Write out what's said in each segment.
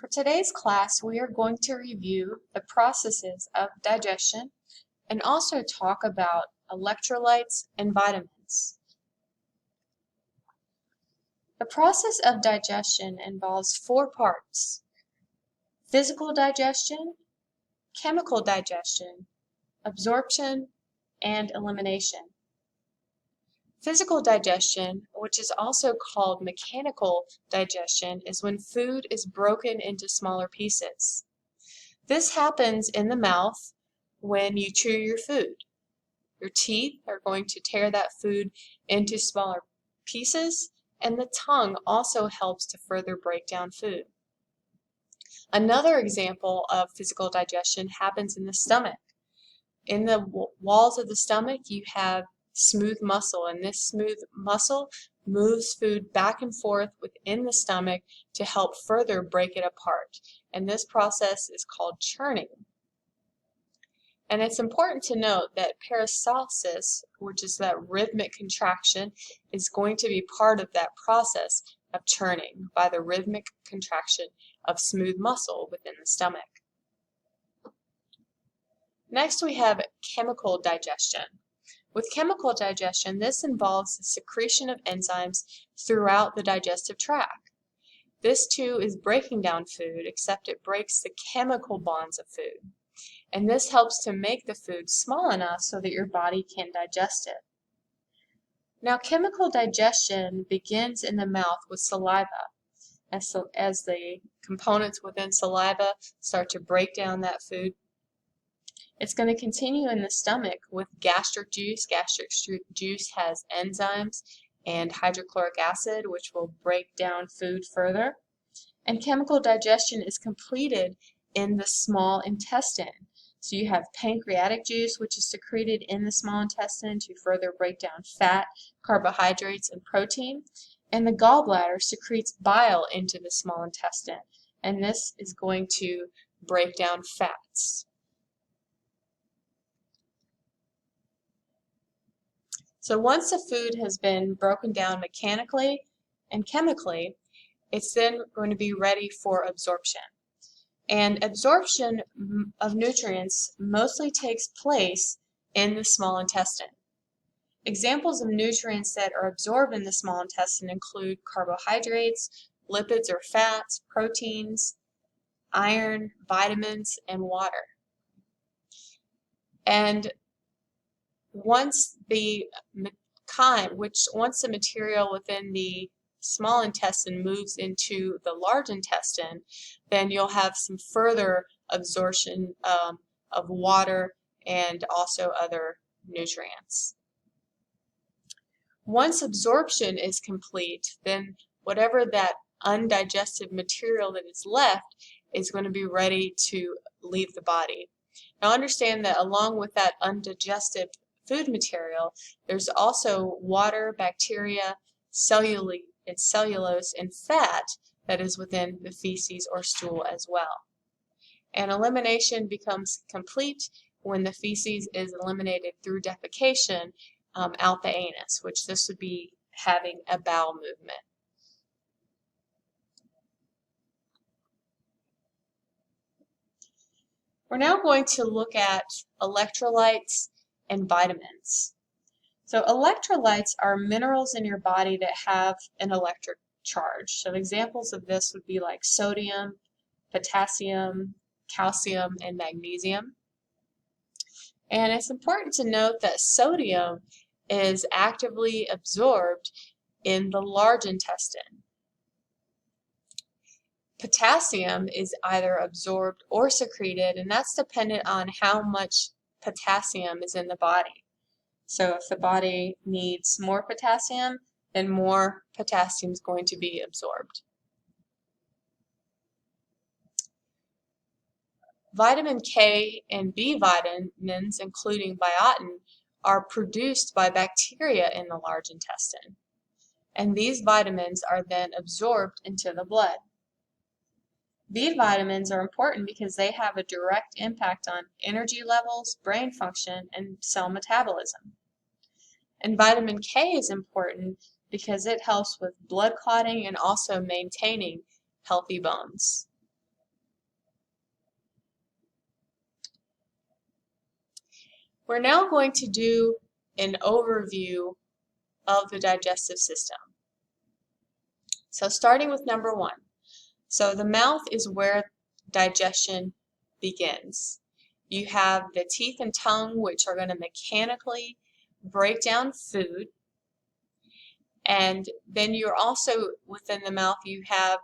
For today's class, we are going to review the processes of digestion and also talk about electrolytes and vitamins. The process of digestion involves four parts: physical digestion, chemical digestion, absorption, and elimination. Physical digestion, which is also called mechanical digestion, is when food is broken into smaller pieces. This happens in the mouth when you chew your food. Your teeth are going to tear that food into smaller pieces, and the tongue also helps to further break down food. Another example of physical digestion happens in the stomach. In the walls of the stomach, you have smooth muscle, and this smooth muscle moves food back and forth within the stomach to help further break it apart. And this process is called churning. And it's important to note that peristalsis, which is that rhythmic contraction, is going to be part of that process of churning by the rhythmic contraction of smooth muscle within the stomach. Next, we have chemical digestion. With chemical digestion, this involves the secretion of enzymes throughout the digestive tract. This too is breaking down food, except it breaks the chemical bonds of food. And this helps to make the food small enough so that your body can digest it. Now, chemical digestion begins in the mouth with saliva. As the components within saliva start to break down that food, it's going to continue in the stomach with gastric juice. Gastric juice has enzymes and hydrochloric acid, which will break down food further. And chemical digestion is completed in the small intestine. So you have pancreatic juice, which is secreted in the small intestine to further break down fat, carbohydrates, and protein. And the gallbladder secretes bile into the small intestine. And this is going to break down fats. So once the food has been broken down mechanically and chemically, it's then going to be ready for absorption. And absorption of nutrients mostly takes place in the small intestine. Examples of nutrients that are absorbed in the small intestine include carbohydrates, lipids or fats, proteins, iron, vitamins, and water. And once the material within the small intestine moves into the large intestine, then you'll have some further absorption of water and also other nutrients. Once absorption is complete, then whatever that undigested material that is left is going to be ready to leave the body. Now understand that along with that undigested food material, there's also water, bacteria, cellulose, and fat that is within the feces or stool as well. And elimination becomes complete when the feces is eliminated through defecation out the anus, which this would be having a bowel movement. We're now going to look at electrolytes and vitamins. So electrolytes are minerals in your body that have an electric charge. So examples of this would be like sodium, potassium, calcium, and magnesium. And it's important to note that sodium is actively absorbed in the large intestine. Potassium is either absorbed or secreted, and that's dependent on how much potassium is in the body. So if the body needs more potassium, then more potassium is going to be absorbed. Vitamin K and B vitamins, including biotin, are produced by bacteria in the large intestine. And these vitamins are then absorbed into the blood. B vitamins are important because they have a direct impact on energy levels, brain function, and cell metabolism. And vitamin K is important because it helps with blood clotting and also maintaining healthy bones. We're now going to do an overview of the digestive system. So starting with number 1. So the mouth is where digestion begins. You have the teeth and tongue, which are going to mechanically break down food. And then you're also, within the mouth, you have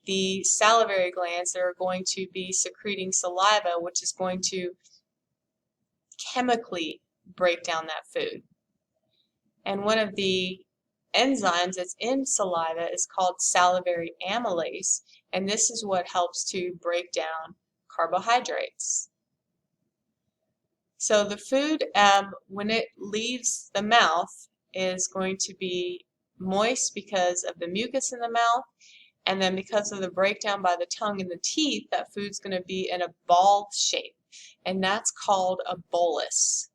the salivary glands that are going to be secreting saliva, which is going to chemically break down that food. And one of the enzymes that's in saliva is called salivary amylase, and this is what helps to break down carbohydrates. So the food, when it leaves the mouth, is going to be moist because of the mucus in the mouth, and then because of the breakdown by the tongue and the teeth, that food's going to be in a ball shape, and that's called a bolus.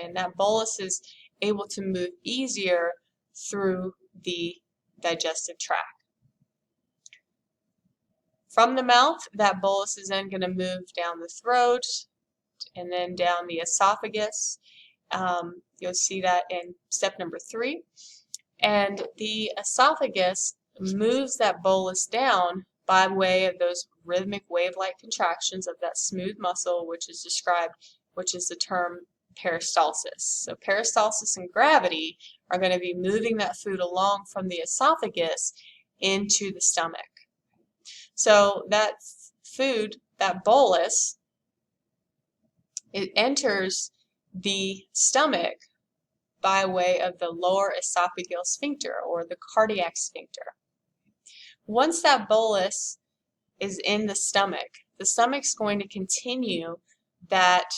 And that bolus is able to move easier through the digestive tract. From the mouth, that bolus is then going to move down the throat and then down the esophagus. You'll see that in step number 3. And the esophagus moves that bolus down by way of those rhythmic wave-like contractions of that smooth muscle, which is described, which is the term peristalsis. So peristalsis and gravity are going to be moving that food along from the esophagus into the stomach. So that food, that bolus, it enters the stomach by way of the lower esophageal sphincter or the cardiac sphincter. Once that bolus is in the stomach's going to continue that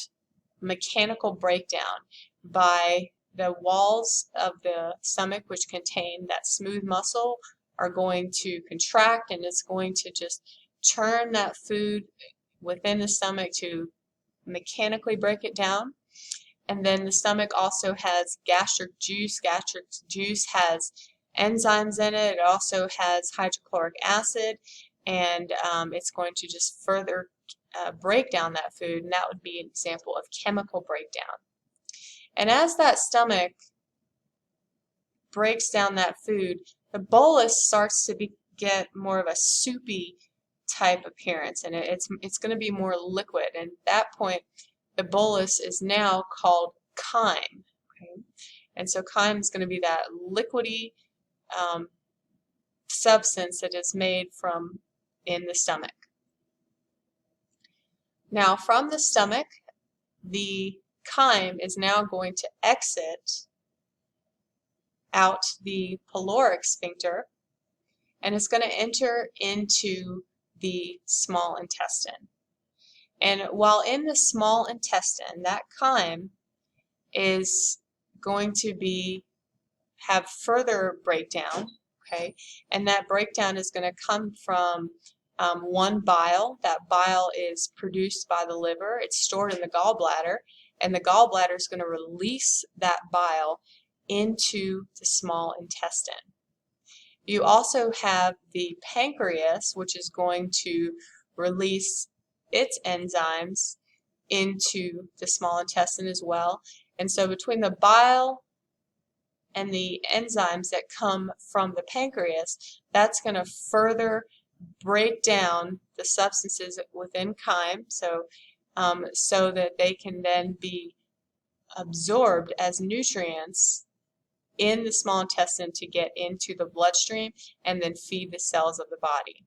mechanical breakdown by the walls of the stomach, which contain that smooth muscle, are going to contract, and it's going to just churn that food within the stomach to mechanically break it down. And then the stomach also has gastric juice. Gastric juice has enzymes in it. It also has hydrochloric acid, and it's going to just further break down that food, and that would be an example of chemical breakdown. And as that stomach breaks down that food, the bolus starts to get more of a soupy type appearance, and it's going to be more liquid. And at that point, the bolus is now called chyme. Okay? And so chyme is going to be that liquidy substance that is made from in the stomach. Now, from the stomach, the chyme is now going to exit out the pyloric sphincter, and it's going to enter into the small intestine. And while in the small intestine, that chyme is going to have further breakdown, okay? And that breakdown is going to come from one bile. That bile is produced by the liver. It's stored in the gallbladder, and the gallbladder is going to release that bile into the small intestine. You also have the pancreas, which is going to release its enzymes into the small intestine as well. And so between the bile and the enzymes that come from the pancreas, that's going to further break down the substances within chyme, so that they can then be absorbed as nutrients in the small intestine to get into the bloodstream and then feed the cells of the body.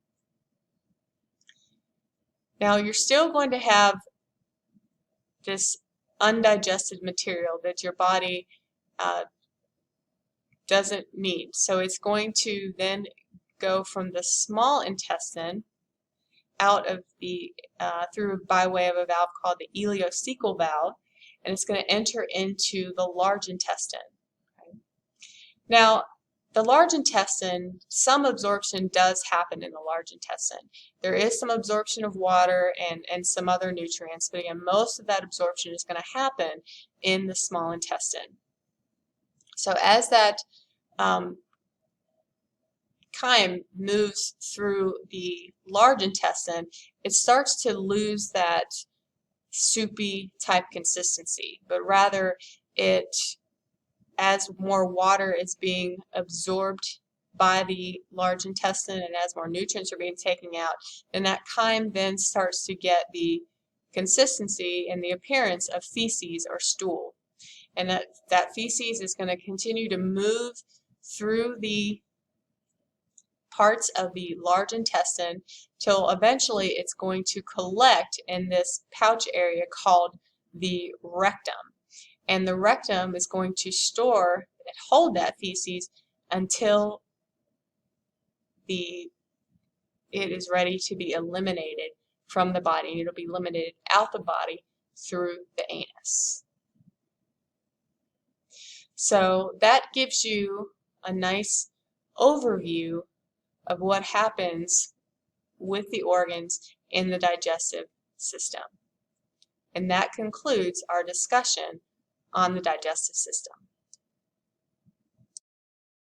Now, you're still going to have this undigested material that your body doesn't need. So it's going to then go from the small intestine out of the through by way of a valve called the ileocecal valve, and it's going to enter into the large intestine. Okay? Now, the large intestine, some absorption does happen in the large intestine. There is some absorption of water and some other nutrients, but again, most of that absorption is going to happen in the small intestine. So as that chyme moves through the large intestine, it starts to lose that soupy type consistency, but rather as more water is being absorbed by the large intestine and as more nutrients are being taken out, then that chyme then starts to get the consistency and the appearance of feces or stool. And that feces is going to continue to move through the parts of the large intestine till eventually it's going to collect in this pouch area called the rectum. And the rectum is going to store and hold that feces until it is ready to be eliminated from the body. And it'll be eliminated out the body through the anus. So that gives you a nice overview of what happens with the organs in the digestive system. And that concludes our discussion on the digestive system.